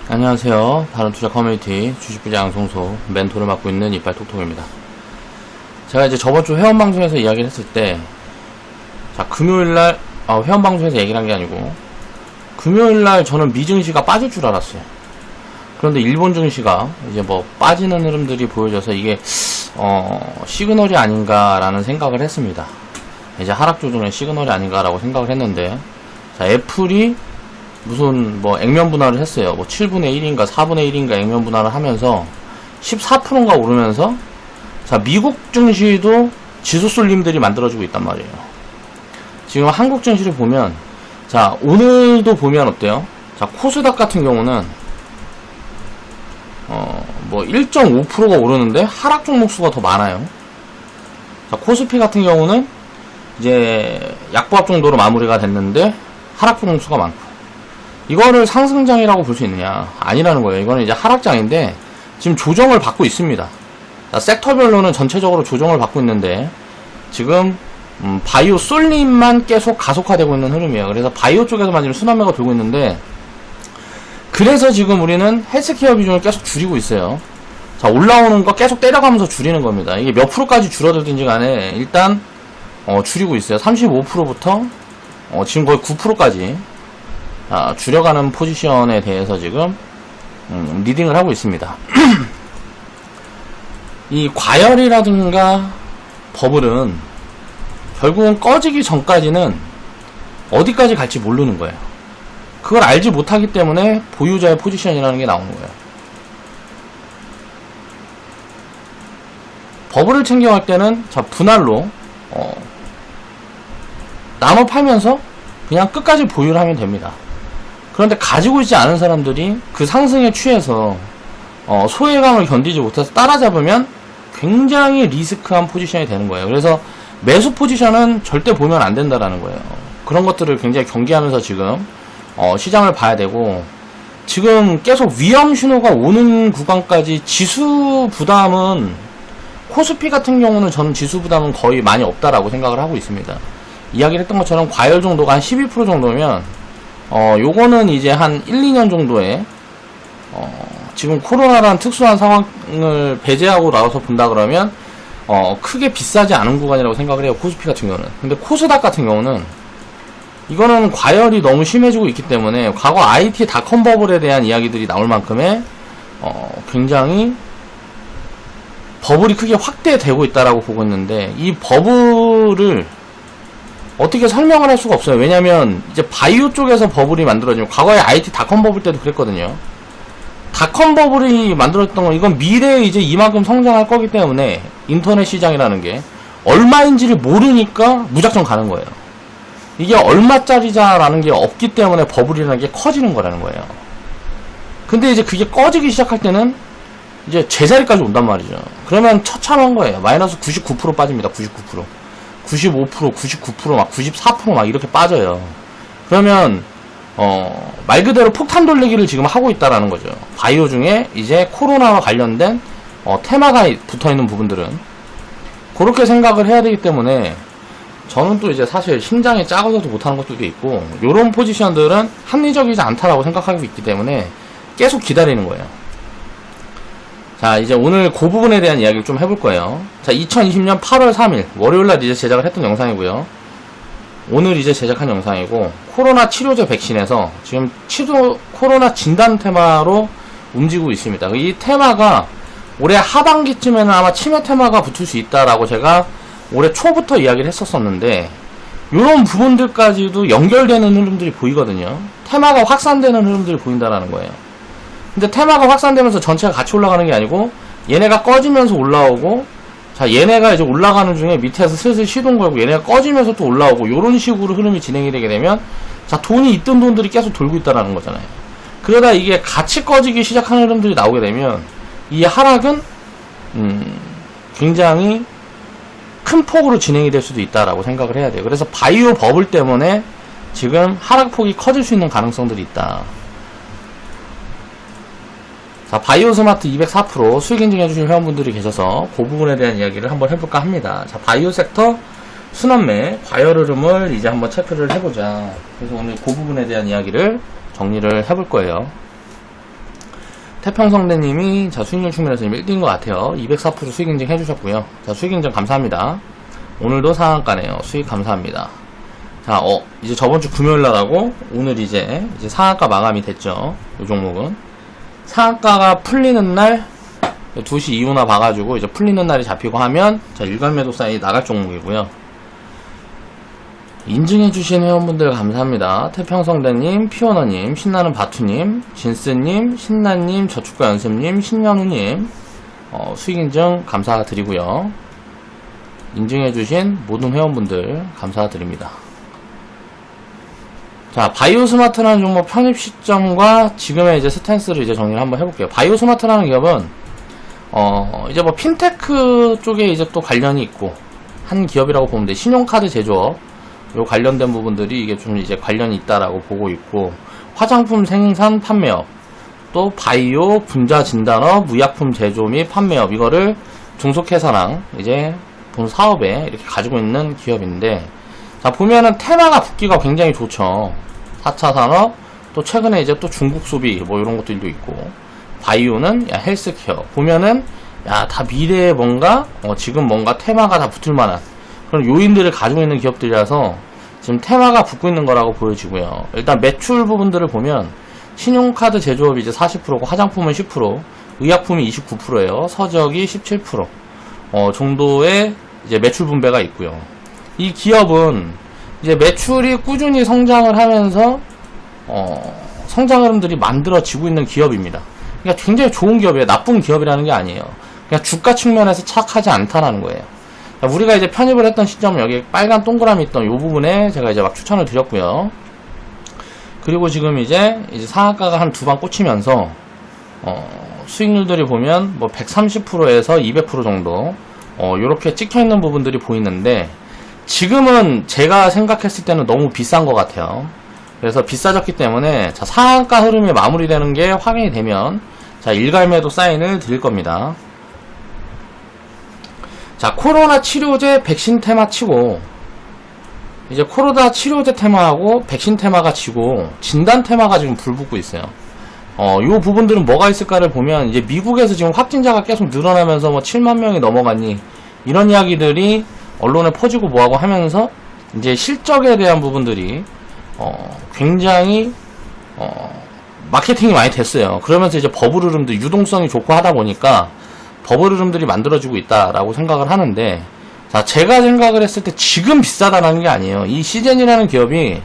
안녕하세요. 다른투자 커뮤니티 주식부자 양성소 멘토를 맡고 있는 이빨톡톡입니다. 제가 이제 저번주 회원방송에서 이야기를 했을 때, 자, 금요일날, 회원방송에서 얘기를 한 게 아니고, 금요일날 저는 미증시가 빠질 줄 알았어요. 그런데 일본 증시가 이제 뭐 빠지는 흐름들이 보여져서 이게, 시그널이 아닌가라는 생각을 했습니다. 이제 하락 조정의 시그널이 아닌가라고 생각을 했는데, 자, 애플이 무슨 뭐 액면 분할을 했어요. 뭐 7분의 1인가 4분의 1인가 액면 분할을 하면서 14%인가 오르면서, 자, 미국 증시도 지수 쏠림들이 만들어지고 있단 말이에요. 지금 한국 증시를 보면, 자, 오늘도 보면 어때요? 자, 코스닥 같은 경우는 뭐 1.5%가 오르는데 하락 종목 수가 더 많아요. 자, 코스피 같은 경우는 이제 약보합 정도로 마무리가 됐는데 하락 종목 수가 많고, 이거를 상승장이라고 볼 수 있느냐? 아니라는 거예요. 이거는 이제 하락장인데 지금 조정을 받고 있습니다. 자, 섹터별로는 전체적으로 조정을 받고 있는데 지금 바이오 쏠림만 계속 가속화되고 있는 흐름이에요. 그래서 바이오 쪽에서만 지금 순환매가 돌고 있는데, 그래서 지금 우리는 헬스케어 비중을 계속 줄이고 있어요. 자, 올라오는 거 계속 때려가면서 줄이는 겁니다. 이게 몇 프로까지 줄어들든지 간에 일단 줄이고 있어요. 35%부터 지금 거의 9%까지 줄여가는 포지션에 대해서 지금 리딩을 하고 있습니다. 이 과열이라든가 버블은 결국은 꺼지기 전까지는 어디까지 갈지 모르는 거예요. 그걸 알지 못하기 때문에 보유자의 포지션이라는 게 나오는 거예요. 버블을 챙겨갈 때는, 자, 분할로 나눠 팔면서 그냥 끝까지 보유를 하면 됩니다. 그런데 가지고 있지 않은 사람들이 그 상승에 취해서 소외감을 견디지 못해서 따라잡으면 굉장히 리스크한 포지션이 되는 거예요. 그래서 매수 포지션은 절대 보면 안 된다라는 거예요. 그런 것들을 굉장히 경계하면서 지금 시장을 봐야 되고, 지금 계속 위험 신호가 오는 구간까지 지수 부담은, 코스피 같은 경우는 저는 지수 부담은 거의 많이 없다라고 생각을 하고 있습니다. 이야기를 했던 것처럼 과열 정도가 한 12% 정도면 요거는 이제 한 1, 2년 정도에 지금 코로나라는 특수한 상황을 배제하고 나와서 본다 그러면 크게 비싸지 않은 구간이라고 생각을 해요. 코스피 같은 경우는. 근데 코스닥 같은 경우는 이거는 과열이 너무 심해지고 있기 때문에 과거 IT 닷컴 버블에 대한 이야기들이 나올 만큼의 굉장히 버블이 크게 확대되고 있다라고 보고 있는데, 이 버블을 어떻게 설명을 할 수가 없어요. 왜냐면 이제 바이오 쪽에서 버블이 만들어지고, 과거에 IT 닷컴 버블 때도 그랬거든요. 닷컴 버블이 만들어졌던 건, 이건 미래에 이제 이만큼 성장할 거기 때문에 인터넷 시장이라는 게 얼마인지를 모르니까 무작정 가는 거예요. 이게 얼마짜리자라는 게 없기 때문에 버블이라는 게 커지는 거라는 거예요. 근데 이제 그게 꺼지기 시작할 때는 이제 제자리까지 온단 말이죠. 그러면 처참한 거예요. 마이너스 99% 빠집니다. 99%. 95%, 99%, 막 94% 막 이렇게 빠져요. 그러면 말 그대로 폭탄 돌리기를 지금 하고 있다라는 거죠. 바이오 중에 이제 코로나와 관련된 테마가 붙어있는 부분들은 그렇게 생각을 해야 되기 때문에, 저는 또 이제 사실 심장이 작아서도 못하는 것도 있고, 요런 포지션들은 합리적이지 않다라고 생각하고 있기 때문에 계속 기다리는 거예요. 자, 이제 오늘 그 부분에 대한 이야기를 좀 해볼 거예요. 자, 2020년 8월 3일 월요일날 이제 제작을 했던 영상이고요. 오늘 이제 제작한 영상이고, 코로나 치료제 백신에서 지금 코로나 진단 테마로 움직이고 있습니다. 이 테마가 올해 하반기쯤에는 아마 치매 테마가 붙을 수 있다라고 제가 올해 초부터 이야기를 했었었는데, 이런 부분들까지도 연결되는 흐름들이 보이거든요. 테마가 확산되는 흐름들이 보인다라는 거예요. 근데 테마가 확산되면서 전체가 같이 올라가는 게 아니고, 얘네가 꺼지면서 올라오고, 자, 얘네가 이제 올라가는 중에 밑에서 슬슬 시동 걸고, 얘네가 꺼지면서 또 올라오고, 요런 식으로 흐름이 진행이 되게 되면, 자, 돈이 있던 돈들이 계속 돌고 있다라는 거잖아요. 그러다 이게 같이 꺼지기 시작하는 흐름들이 나오게 되면, 이 하락은 굉장히 큰 폭으로 진행이 될 수도 있다라고 생각을 해야 돼요. 그래서 바이오 버블 때문에 지금 하락폭이 커질 수 있는 가능성들이 있다. 자, 바이오스마트 204% 수익 인증해주신 회원분들이 계셔서 그 부분에 대한 이야기를 한번 해볼까 합니다. 자, 바이오 섹터 순환매 과열 흐름을 이제 한번 체크를 해보자. 그래서 오늘 그 부분에 대한 이야기를 정리를 해볼 거예요. 태평성대님이 자 수익률 측면에서 1등인 것 같아요. 204% 수익 인증 해주셨고요. 자 수익 인증 감사합니다. 오늘도 상한가네요. 수익 감사합니다. 자 이제 저번주 금요일날 하고 오늘 이제 상한가 마감이 됐죠. 이 종목은 상한가가 풀리는 날 2시 이후나 봐가지고 이제 풀리는 날이 잡히고 하면 자 일괄매도 사인이 나갈 종목이고요. 인증해주신 회원분들 감사합니다. 태평성대님, 피오너님, 신나는 바투님, 진스님, 신나님, 저축과 연습님, 신현우님 수익인증 감사드리고요. 인증해주신 모든 회원분들 감사드립니다. 자, 바이오스마트라는 종목 편입 시점과 지금의 이제 스탠스를 이제 정리를 한번 해볼게요. 바이오스마트라는 기업은 이제 뭐 핀테크 쪽에 이제 또 관련이 있고 한 기업이라고 보면 돼. 신용카드 제조업 요 관련된 부분들이 이게 좀 이제 관련이 있다라고 보고 있고, 화장품 생산 판매업, 또 바이오 분자 진단업, 의약품 제조 및 판매업, 이거를 중소회사랑 이제 본 사업에 이렇게 가지고 있는 기업인데, 자 보면은 테마가 붙기가 굉장히 좋죠. 4차 산업, 또 최근에 이제 또 중국 소비 뭐 이런 것들도 있고, 바이오는 야 헬스케어 보면은 야 다 미래에 뭔가 지금 뭔가 테마가 다 붙을 만한 그런 요인들을 가지고 있는 기업들이라서 지금 테마가 붙고 있는 거라고 보여지고요. 일단 매출 부분들을 보면 신용카드 제조업이 이제 40%고 화장품은 10%, 의약품이 29%예요. 서적이 17% 정도의 이제 매출 분배가 있고요. 이 기업은 이제 매출이 꾸준히 성장을 하면서 성장 흐름들이 만들어지고 있는 기업입니다. 그러니까 굉장히 좋은 기업이에요. 나쁜 기업이라는 게 아니에요. 그냥 주가 측면에서 착하지 않다라는 거예요. 우리가 이제 편입을 했던 시점은 여기 빨간 동그라미 있던 이 부분에 제가 이제 막 추천을 드렸고요. 그리고 지금 이제 상한가가 한 두 방 꽂히면서 수익률들이 보면 뭐 130%에서 200% 정도 요렇게 찍혀 있는 부분들이 보이는데, 지금은 제가 생각했을 때는 너무 비싼 것 같아요. 그래서 비싸졌기 때문에 자 상한가 흐름이 마무리되는 게 확인이 되면 자 일괄매도 사인을 드릴 겁니다. 자, 코로나 치료제 백신 테마 치고, 이제 코로나 치료제 테마하고 백신 테마가 치고, 진단 테마가 지금 불붙고 있어요. 요 부분들은 뭐가 있을까를 보면, 이제 미국에서 지금 확진자가 계속 늘어나면서 뭐 7만 명이 넘어갔니, 이런 이야기들이 언론에 퍼지고 뭐하고 하면서, 이제 실적에 대한 부분들이, 굉장히, 마케팅이 많이 됐어요. 그러면서 이제 버블 흐름도 유동성이 좋고 하다 보니까, 버블 흐름들이 만들어지고 있다라고 생각을 하는데, 자 제가 생각을 했을 때 지금 비싸다라는 게 아니에요. 이 시젠이라는 기업이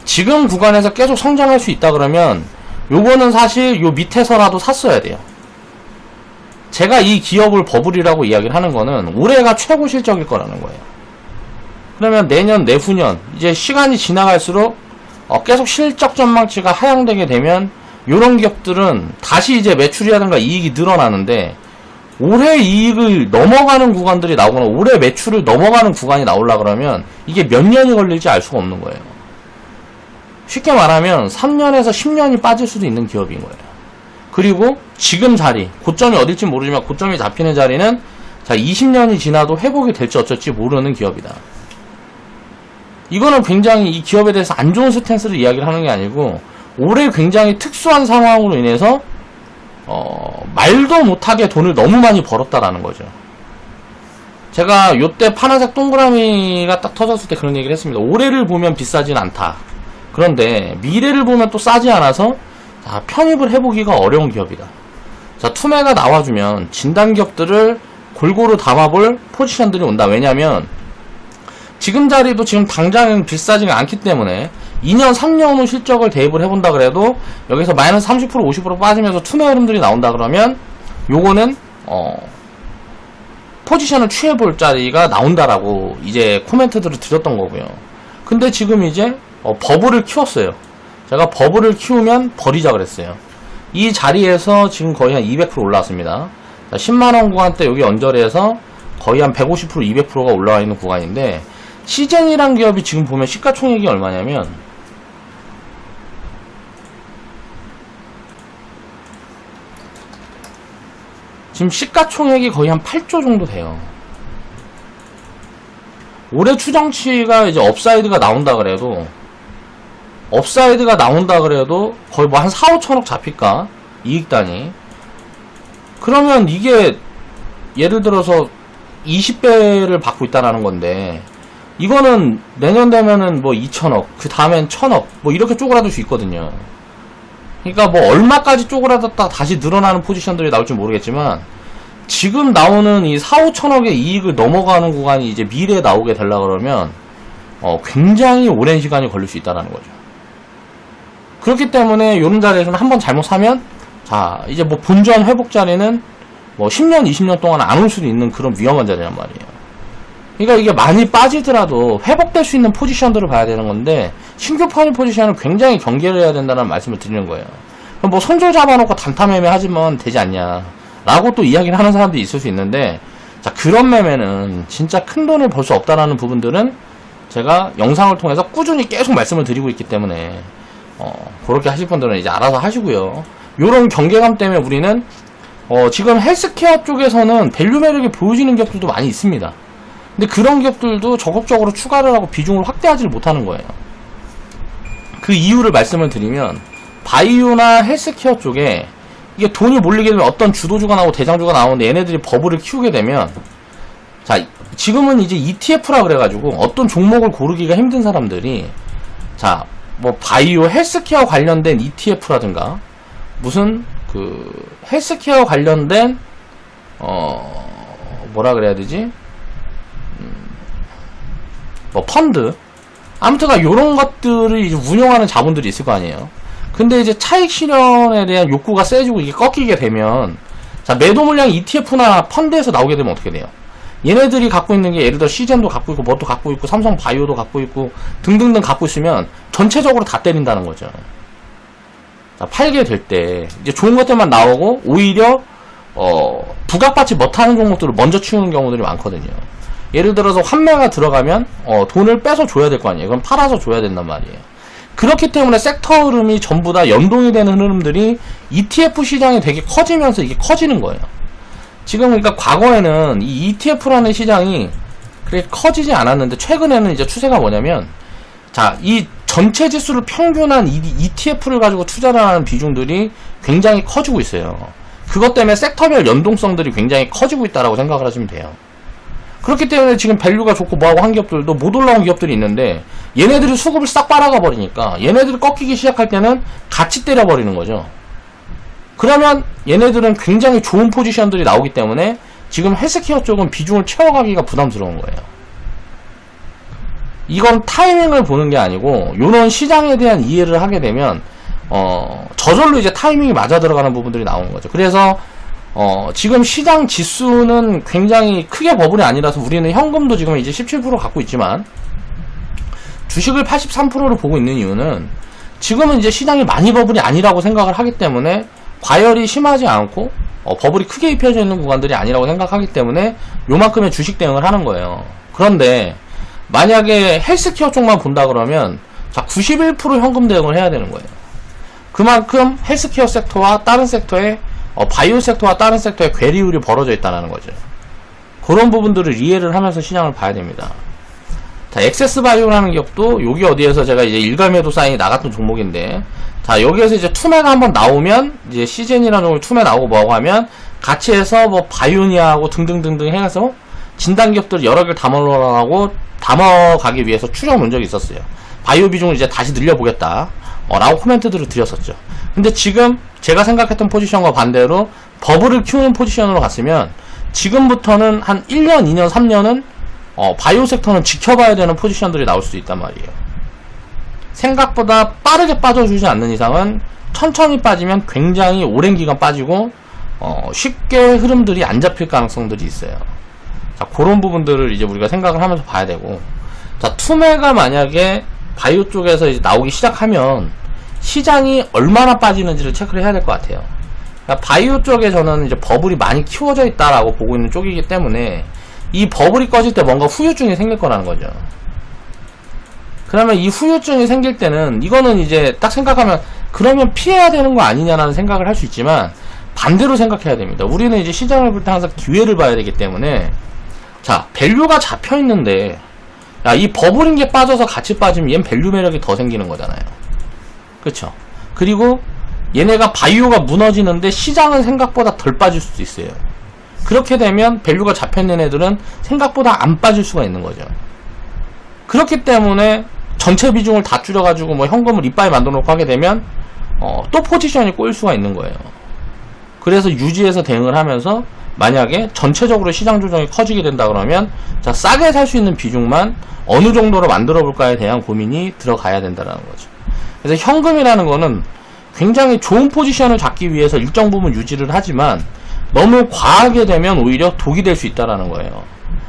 지금 구간에서 계속 성장할 수 있다 그러면 요거는 사실 요 밑에서라도 샀어야 돼요. 제가 이 기업을 버블이라고 이야기를 하는 거는 올해가 최고 실적일 거라는 거예요. 그러면 내년 내후년 이제 시간이 지나갈수록 계속 실적 전망치가 하향되게 되면 요런 기업들은 다시 이제 매출이라든가 이익이 늘어나는데, 올해 이익을 넘어가는 구간들이 나오거나 올해 매출을 넘어가는 구간이 나오려 그러면 이게 몇 년이 걸릴지 알 수가 없는 거예요. 쉽게 말하면 3년에서 10년이 빠질 수도 있는 기업인 거예요. 그리고 지금 자리, 고점이 어딜지 모르지만 고점이 잡히는 자리는 자 20년이 지나도 회복이 될지 어쩔지 모르는 기업이다. 이거는 굉장히 이 기업에 대해서 안 좋은 스탠스를 이야기를 하는 게 아니고, 올해 굉장히 특수한 상황으로 인해서 말도 못하게 돈을 너무 많이 벌었다라는 거죠. 제가 요때 파란색 동그라미가 딱 터졌을 때 그런 얘기를 했습니다. 올해를 보면 비싸진 않다. 그런데 미래를 보면 또 싸지 않아서 자, 편입을 해보기가 어려운 기업이다. 자, 투매가 나와주면 진단기업들을 골고루 담아볼 포지션들이 온다. 왜냐면 지금 자리도 지금 당장은 비싸지가 않기 때문에 2년, 3년 후 실적을 대입을 해본다 그래도 여기서 마이너스 30%, 50% 빠지면서 투매 흐름들이 나온다 그러면 요거는 포지션을 취해볼 자리가 나온다라고 이제 코멘트들을 드렸던 거고요. 근데 지금 이제 버블을 키웠어요. 제가 버블을 키우면 버리자 그랬어요. 이 자리에서 지금 거의 한 200% 올라왔습니다. 10만원 구간대 여기 언저리에서 거의 한 150%, 200%가 올라와 있는 구간인데, 시젠이란 기업이 지금 보면 시가총액이 얼마냐면 지금 시가총액이 거의 한 8조 정도 돼요. 올해 추정치가 이제 업사이드가 나온다 그래도 거의 뭐 한 4, 5천억 잡힐까? 이익단이. 그러면 이게 예를 들어서 20배를 받고 있다라는 건데, 이거는 내년 되면은 뭐 2천억, 그 다음엔 1,000억, 뭐 이렇게 쪼그라들 수 있거든요. 그러니까 뭐 얼마까지 쪼그라졌다 다시 늘어나는 포지션들이 나올지 모르겠지만, 지금 나오는 이 4, 5천억의 이익을 넘어가는 구간이 이제 미래에 나오게 되려 그러면 굉장히 오랜 시간이 걸릴 수 있다는 거죠. 그렇기 때문에 이런 자리에서는 한번 잘못 사면, 자 이제 뭐 본전 회복 자리는 뭐 10년, 20년 동안 안 올 수도 있는 그런 위험한 자리란 말이에요. 그러니까 이게 많이 빠지더라도 회복될 수 있는 포지션들을 봐야 되는 건데, 신규 파니 포지션은 굉장히 경계를 해야 된다는 말씀을 드리는 거예요. 뭐 손절 잡아놓고 단타매매 하지만 되지 않냐 라고 또 이야기를 하는 사람들이 있을 수 있는데, 자 그런 매매는 진짜 큰 돈을 벌 수 없다라는 부분들은 제가 영상을 통해서 꾸준히 계속 말씀을 드리고 있기 때문에 그렇게 하실 분들은 이제 알아서 하시고요. 요런 경계감 때문에 우리는 지금 헬스케어 쪽에서는 밸류 매력이 보여지는 기업들도 많이 있습니다. 근데 그런 기업들도 적극적으로 추가를 하고 비중을 확대하지를 못하는 거예요. 그 이유를 말씀을 드리면, 바이오나 헬스케어 쪽에 이게 돈이 몰리게 되면 어떤 주도주가 나오고 대장주가 나오는데, 얘네들이 버블을 키우게 되면, 자 지금은 이제 ETF라 그래가지고 어떤 종목을 고르기가 힘든 사람들이, 자 뭐 바이오 헬스케어 관련된 ETF라든가 무슨 그 헬스케어 관련된 뭐라 그래야 되지, 뭐 펀드, 아무튼가 요런 것들을 이제 운영하는 자본들이 있을 거 아니에요. 근데 이제 차익 실현에 대한 욕구가 세지고 이게 꺾이게 되면, 자 매도 물량이 ETF나 펀드에서 나오게 되면 어떻게 돼요? 얘네들이 갖고 있는 게 예를 들어 시젠도 갖고 있고 뭣도 갖고 있고 삼성 바이오도 갖고 있고 등등등 갖고 있으면 전체적으로 다 때린다는 거죠. 자, 팔게 될 때 이제 좋은 것들만 나오고 오히려 부각받지 못하는 종목들을 먼저 치우는 경우들이 많거든요. 예를 들어서 환매가 들어가면 돈을 빼서 줘야 될 거 아니에요. 그럼 팔아서 줘야 된단 말이에요. 그렇기 때문에 섹터 흐름이 전부 다 연동이 되는 흐름들이 ETF 시장이 되게 커지면서 이게 커지는 거예요. 지금 그러니까 과거에는 이 ETF라는 시장이 그렇게 커지지 않았는데, 최근에는 이제 추세가 뭐냐면, 자, 이 전체 지수를 평균한 ETF를 가지고 투자를 하는 비중들이 굉장히 커지고 있어요. 그것 때문에 섹터별 연동성들이 굉장히 커지고 있다라고 생각을 하시면 돼요. 그렇기 때문에 지금 밸류가 좋고 뭐하고 한 기업들도 못 올라온 기업들이 있는데, 얘네들이 수급을 싹 빨아가 버리니까 얘네들이 꺾이기 시작할 때는 같이 때려버리는 거죠. 그러면 얘네들은 굉장히 좋은 포지션들이 나오기 때문에 지금 헬스케어 쪽은 비중을 채워가기가 부담스러운 거예요. 이건 타이밍을 보는 게 아니고, 요런 시장에 대한 이해를 하게 되면 저절로 이제 타이밍이 맞아 들어가는 부분들이 나오는 거죠. 그래서 지금 시장 지수는 굉장히 크게 버블이 아니라서, 우리는 현금도 지금 이제 17% 갖고 있지만 주식을 83%로 보고 있는 이유는, 지금은 이제 시장이 많이 버블이 아니라고 생각을 하기 때문에, 과열이 심하지 않고 버블이 크게 입혀져 있는 구간들이 아니라고 생각하기 때문에 요만큼의 주식 대응을 하는 거예요. 그런데 만약에 헬스케어 쪽만 본다 그러면, 자 91% 현금 대응을 해야 되는 거예요. 그만큼 헬스케어 섹터와 다른 섹터의 바이오 섹터와 다른 섹터의 괴리율이 벌어져 있다는 거죠. 그런 부분들을 이해를 하면서 시장을 봐야 됩니다. 자, 엑세스바이오라는 기업도 여기 어디에서 제가 이제 일괄매도 사인이 나갔던 종목인데, 자 여기에서 이제 투매가 한번 나오면, 이제 시젠이라는 종목이 투매 나오고 뭐하고 하면 같이 해서 뭐 바이오니아하고 등등등등 해서 진단 기업들을 여러 개를 담아가기 위해서 추정 논 적이 있었어요. 바이오 비중을 이제 다시 늘려보겠다 라고 코멘트들을 드렸었죠. 근데 지금 제가 생각했던 포지션과 반대로 버블을 키우는 포지션으로 갔으면, 지금부터는 한 1년, 2년, 3년은 바이오 섹터는 지켜봐야 되는 포지션들이 나올 수도 있단 말이에요. 생각보다 빠르게 빠져주지 않는 이상은 천천히 빠지면 굉장히 오랜 기간 빠지고 쉽게 흐름들이 안 잡힐 가능성들이 있어요. 자, 그런 부분들을 이제 우리가 생각을 하면서 봐야 되고, 자, 투매가 만약에 바이오 쪽에서 이제 나오기 시작하면 시장이 얼마나 빠지는지를 체크를 해야 될 것 같아요. 그러니까 바이오 쪽에 저는 이제 버블이 많이 키워져 있다라고 보고 있는 쪽이기 때문에, 이 버블이 꺼질 때 뭔가 후유증이 생길 거라는 거죠. 그러면 이 후유증이 생길 때는, 이거는 이제 딱 생각하면 그러면 피해야 되는 거 아니냐라는 생각을 할 수 있지만, 반대로 생각해야 됩니다. 우리는 이제 시장을 볼 때 항상 기회를 봐야 되기 때문에, 자 밸류가 잡혀 있는데, 야, 이 버블인 게 빠져서 같이 빠지면 얘는 밸류 매력이 더 생기는 거잖아요. 그쵸? 그리고 얘네가 바이오가 무너지는데 시장은 생각보다 덜 빠질 수도 있어요. 그렇게 되면 밸류가 잡혀있는 애들은 생각보다 안 빠질 수가 있는 거죠. 그렇기 때문에 전체 비중을 다 줄여가지고 뭐 현금을 이빠이 만들어 놓고 하게 되면 또 포지션이 꼬일 수가 있는 거예요. 그래서 유지해서 대응을 하면서 만약에 전체적으로 시장 조정이 커지게 된다 그러면 자, 싸게 살 수 있는 비중만 어느 정도로 만들어 볼까에 대한 고민이 들어가야 된다는 거죠. 그래서 현금이라는 거는 굉장히 좋은 포지션을 잡기 위해서 일정 부분 유지를 하지만 너무 과하게 되면 오히려 독이 될 수 있다는 거예요.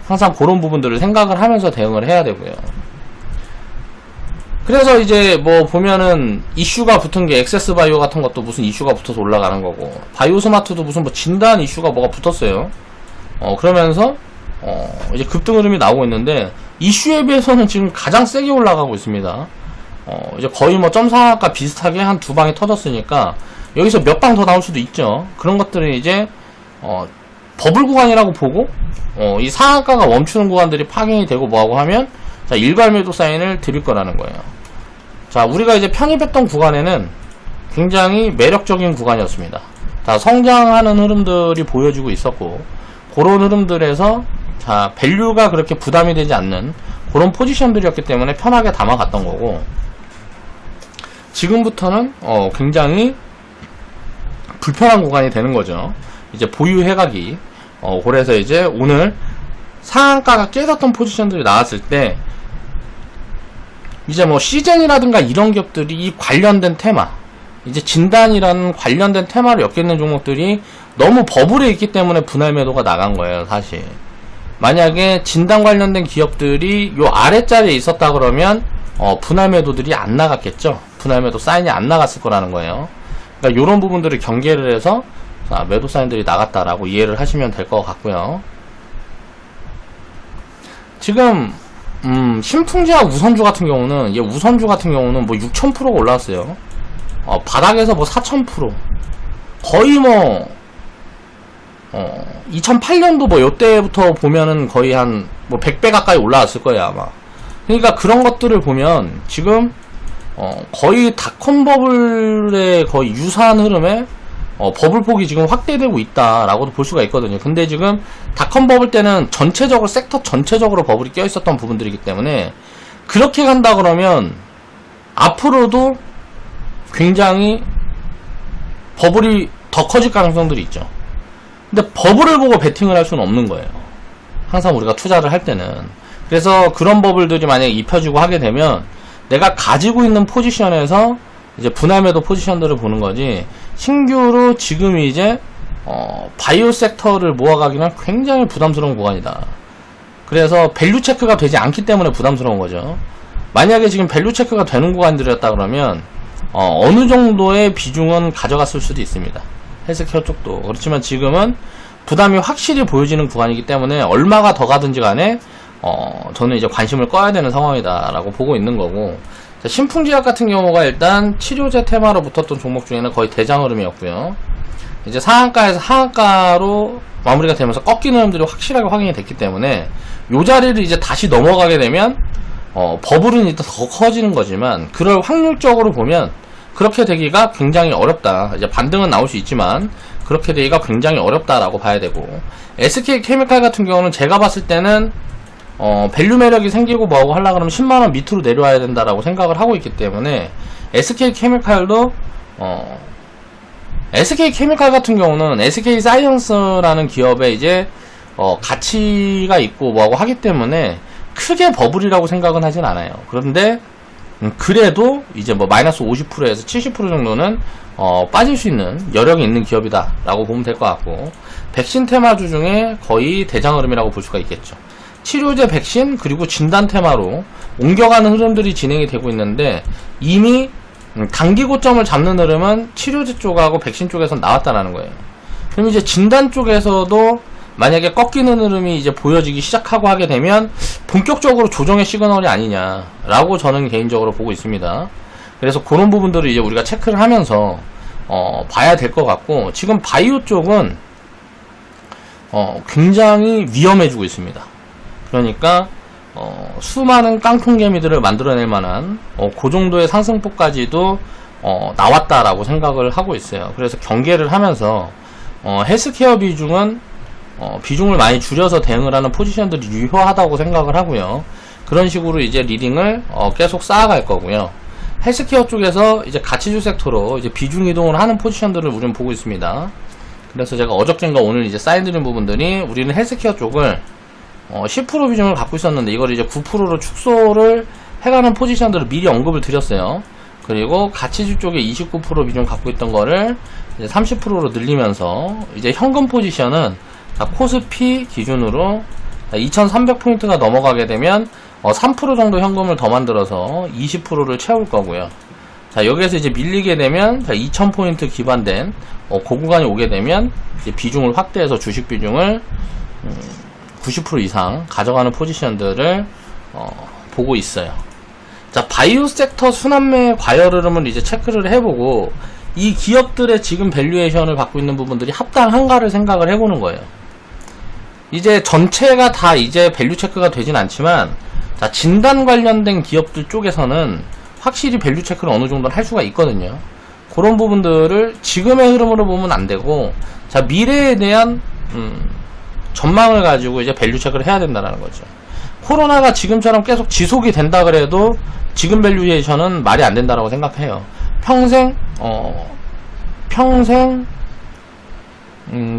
항상 그런 부분들을 생각을 하면서 대응을 해야 되고요. 그래서 이제 뭐 보면은 이슈가 붙은 게 액세스 바이오 같은 것도 무슨 이슈가 붙어서 올라가는 거고, 바이오 스마트도 무슨 뭐 진단 이슈가 뭐가 붙었어요. 그러면서 이제 급등 흐름이 나오고 있는데 이슈에 비해서는 지금 가장 세게 올라가고 있습니다. 이제 거의 뭐 점상한가 비슷하게 한 두 방이 터졌으니까 여기서 몇 방 더 나올 수도 있죠. 그런 것들은 이제 버블 구간이라고 보고 이 상한가가 멈추는 구간들이 파괴이 되고 뭐하고 하면 자, 일괄 매도 사인을 드릴 거라는 거예요. 자, 우리가 이제 편입했던 구간에는 굉장히 매력적인 구간이었습니다. 자, 성장하는 흐름들이 보여지고 있었고, 그런 흐름들에서 자, 밸류가 그렇게 부담이 되지 않는 그런 포지션들이었기 때문에 편하게 담아갔던 거고, 지금부터는 굉장히 불편한 구간이 되는 거죠. 이제 보유 해가기. 그래서 이제 오늘 상한가가 깨졌던 포지션들이 나왔을 때 이제 뭐 시젠이라든가 이런 기업들이 이 관련된 테마, 이제 진단이라는 관련된 테마를 엮여있는 종목들이 너무 버블에 있기 때문에 분할 매도가 나간 거예요, 사실. 만약에 진단 관련된 기업들이 요 아래자리에 있었다 그러면 분할 매도들이 안 나갔겠죠. 분할 매도 사인이 안 나갔을 거라는 거예요. 그러니까 요런 부분들을 경계를 해서 자, 매도 사인들이 나갔다라고 이해를 하시면 될 것 같고요. 지금 신풍제약 우선주 같은 경우는, 우선주 같은 경우는 뭐 6000%가 올라왔어요. 바닥에서 뭐 4000%. 거의 뭐, 2008년도 뭐 요때부터 보면은 거의 한 뭐 100배 가까이 올라왔을 거예요, 아마. 그러니까 그런 것들을 보면 지금, 거의 닷컴 버블의 거의 유사한 흐름에 버블폭이 지금 확대되고 있다라고도 볼 수가 있거든요. 근데 지금 닷컴 버블 때는 전체적으로 섹터 전체적으로 버블이 껴 있었던 부분들이기 때문에 그렇게 간다 그러면 앞으로도 굉장히 버블이 더 커질 가능성들이 있죠. 근데 버블을 보고 베팅을 할 수는 없는 거예요. 항상 우리가 투자를 할 때는. 그래서 그런 버블들이 만약에 입혀지고 하게 되면 내가 가지고 있는 포지션에서 이제 분할 매도 포지션들을 보는 거지, 신규로 지금 이제 바이오 섹터를 모아가기는 굉장히 부담스러운 구간이다. 그래서 밸류 체크가 되지 않기 때문에 부담스러운 거죠. 만약에 지금 밸류 체크가 되는 구간들이었다 그러면 어느 정도의 비중은 가져갔을 수도 있습니다. 헬스케어 쪽도. 그렇지만 지금은 부담이 확실히 보여지는 구간이기 때문에 얼마가 더 가든지 간에 저는 이제 관심을 꺼야 되는 상황이다라고 보고 있는 거고, 신풍제약 같은 경우가 일단 치료제 테마로 붙었던 종목 중에는 거의 대장 흐름이었고요. 이제 상한가에서 하한가로 마무리가 되면서 꺾이는 흐름들이 확실하게 확인이 됐기 때문에 요 자리를 이제 다시 넘어가게 되면 버블은 일단 더 커지는 거지만, 그럴 확률적으로 보면 그렇게 되기가 굉장히 어렵다. 이제 반등은 나올 수 있지만 그렇게 되기가 굉장히 어렵다라고 봐야 되고, SK 케미칼 같은 경우는 제가 봤을 때는 밸류 매력이 생기고 뭐하고 하려고 그러면 10만원 밑으로 내려와야 된다라고 생각을 하고 있기 때문에, SK 케미칼도 SK 케미칼 같은 경우는 SK 사이언스라는 기업에 이제 가치가 있고 뭐하고 하기 때문에 크게 버블이라고 생각은 하진 않아요. 그런데 그래도 이제 뭐 마이너스 50%에서 70% 정도는 빠질 수 있는 여력이 있는 기업이다 라고 보면 될 것 같고, 백신 테마주 중에 거의 대장 흐름이라고 볼 수가 있겠죠. 치료제, 백신, 그리고 진단 테마로 옮겨가는 흐름들이 진행이 되고 있는데, 이미 단기 고점을 잡는 흐름은 치료제 쪽하고 백신 쪽에서 나왔다라는 거예요. 그럼 이제 진단 쪽에서도 만약에 꺾이는 흐름이 이제 보여지기 시작하고 하게 되면 본격적으로 조정의 시그널이 아니냐라고 저는 개인적으로 보고 있습니다. 그래서 그런 부분들을 이제 우리가 체크를 하면서 봐야 될 것 같고, 지금 바이오 쪽은 굉장히 위험해지고 있습니다. 그러니까 수많은 깡통개미들을 만들어낼 만한 그 정도의 상승폭까지도 나왔다라고 생각을 하고 있어요. 그래서 경계를 하면서 헬스케어 비중은 비중을 많이 줄여서 대응을 하는 포지션들이 유효하다고 생각을 하고요. 그런 식으로 이제 리딩을 계속 쌓아갈 거고요. 헬스케어 쪽에서 이제 가치주 섹터로 이제 비중 이동을 하는 포지션들을 우리는 보고 있습니다. 그래서 제가 어저께인가 오늘 이제 쌓여드린 부분들이 우리는 헬스케어 쪽을 10% 비중을 갖고 있었는데 이걸 이제 9%로 축소를 해가는 포지션들을 미리 언급을 드렸어요. 그리고 가치주 쪽에 29% 비중 갖고 있던 거를 이제 30%로 늘리면서 이제 현금 포지션은 코스피 기준으로 2300포인트가 넘어가게 되면 3% 정도 현금을 더 만들어서 20%를 채울 거고요. 자, 여기에서 이제 밀리게 되면 2000포인트 기반된 그 구간이 오게 되면 이제 비중을 확대해서 주식 비중을 90% 이상 가져가는 포지션들을 보고 있어요. 자, 바이오 섹터 순환매 과열 흐름을 이제 체크를 해보고 이 기업들의 지금 밸류에이션을 갖고 있는 부분들이 합당한가를 생각을 해보는 거예요. 이제 전체가 다 이제 밸류 체크가 되진 않지만, 자, 진단 관련된 기업들 쪽에서는 확실히 밸류 체크를 어느 정도는 할 수가 있거든요. 그런 부분들을 지금의 흐름으로 보면 안 되고, 자, 미래에 대한 전망을 가지고 이제 밸류 체크를 해야 된다는 거죠. 코로나가 지금처럼 계속 지속이 된다 그래도 지금 밸류에이션은 말이 안 된다라고 생각해요. 평생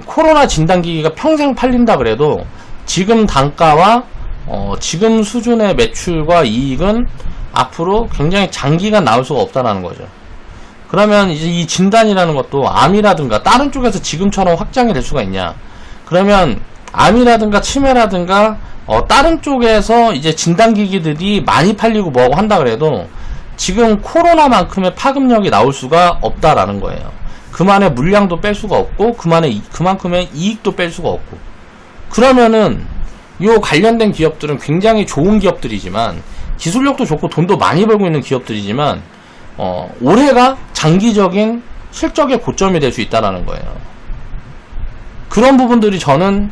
코로나 진단기기가 평생 팔린다 그래도 지금 단가와 지금 수준의 매출과 이익은 앞으로 굉장히 장기간 나올 수가 없다라는 거죠. 그러면 이제 이 진단이라는 것도 암이라든가 다른 쪽에서 지금처럼 확장이 될 수가 있냐? 그러면 암이라든가 치매라든가 다른 쪽에서 이제 진단기기들이 많이 팔리고 뭐하고 한다 그래도 지금 코로나만큼의 파급력이 나올 수가 없다라는 거예요. 그만의 물량도 뺄 수가 없고 그만큼의 이익도 뺄 수가 없고, 그러면은 요 관련된 기업들은 굉장히 좋은 기업들이지만 기술력도 좋고 돈도 많이 벌고 있는 기업들이지만 올해가 장기적인 실적의 고점이 될 수 있다라는 거예요. 그런 부분들이 저는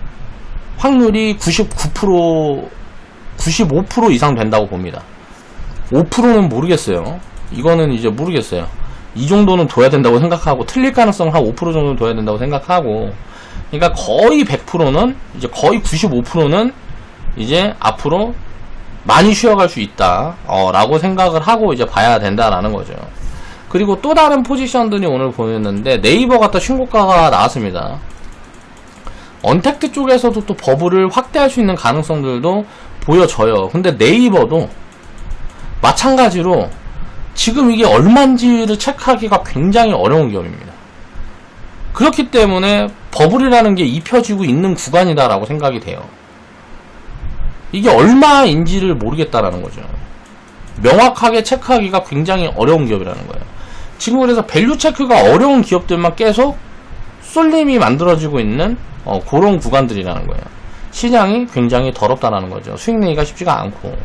확률이 99%, 95% 이상 된다고 봅니다. 5%는 모르겠어요. 이거는 이제 모르겠어요. 이 정도는 둬야 된다고 생각하고, 틀릴 가능성은 한 5% 정도는 둬야 된다고 생각하고, 그러니까 거의 100%는, 이제 거의 95%는 이제 앞으로 많이 쉬어갈 수 있다, 라고 생각을 하고 이제 봐야 된다라는 거죠. 그리고 또 다른 포지션들이 오늘 보였는데, 네이버 갖다 신고가가 나왔습니다. 언택트 쪽에서도 또 버블을 확대할 수 있는 가능성들도 보여져요. 근데 네이버도 마찬가지로 지금 이게 얼마인지를 체크하기가 굉장히 어려운 기업입니다. 그렇기 때문에 버블이라는 게 입혀지고 있는 구간이다라고 생각이 돼요. 이게 얼마인지를 모르겠다라는 거죠. 명확하게 체크하기가 굉장히 어려운 기업이라는 거예요. 지금 그래서 밸류 체크가 어려운 기업들만 계속 쏠림이 만들어지고 있는 그런 구간들이라는 거예요. 시장이 굉장히 더럽다라는 거죠. 수익 내기가 쉽지가 않고,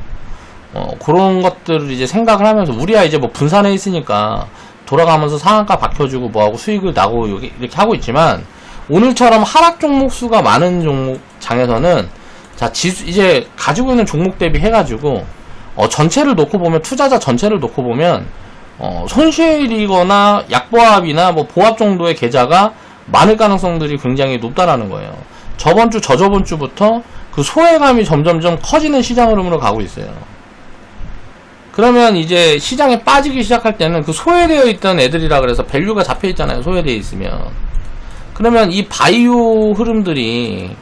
그런 것들을 이제 생각을 하면서, 우리야 이제 뭐 분산해 있으니까 돌아가면서 상한가 박혀주고 뭐하고 수익을 나고 이렇게 하고 있지만, 오늘처럼 하락 종목 수가 많은 종목 장에서는, 자, 이제 가지고 있는 종목 대비 해가지고 전체를 놓고 보면, 투자자 전체를 놓고 보면 손실이거나 약보합이나 뭐 보합 정도의 계좌가 많을 가능성들이 굉장히 높다라는 거예요. 저번주, 저저번주부터 그 소외감이 점점점 커지는 시장 흐름으로 가고 있어요. 그러면 이제 시장에 빠지기 시작할 때는 그 소외되어 있던 애들이라 그래서 밸류가 잡혀 있잖아요. 소외되어 있으면. 그러면 이 바이오 흐름들이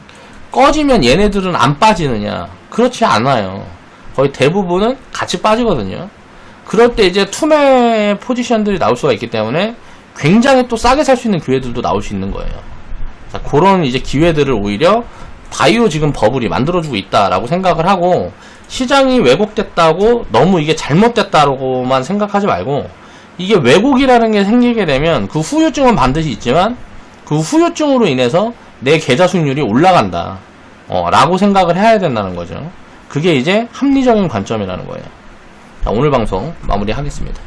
꺼지면 얘네들은 안 빠지느냐? 그렇지 않아요. 거의 대부분은 같이 빠지거든요. 그럴 때 이제 투매 포지션들이 나올 수가 있기 때문에 굉장히 또 싸게 살 수 있는 기회들도 나올 수 있는 거예요. 자, 그런 이제 기회들을 오히려 바이오 지금 버블이 만들어주고 있다라고 생각을 하고, 시장이 왜곡됐다고 너무 이게 잘못됐다고만 생각하지 말고, 이게 왜곡이라는 게 생기게 되면 그 후유증은 반드시 있지만 그 후유증으로 인해서 내 계좌 수익률이 올라간다, 라고 생각을 해야 된다는 거죠. 그게 이제 합리적인 관점이라는 거예요. 자, 오늘 방송 마무리하겠습니다.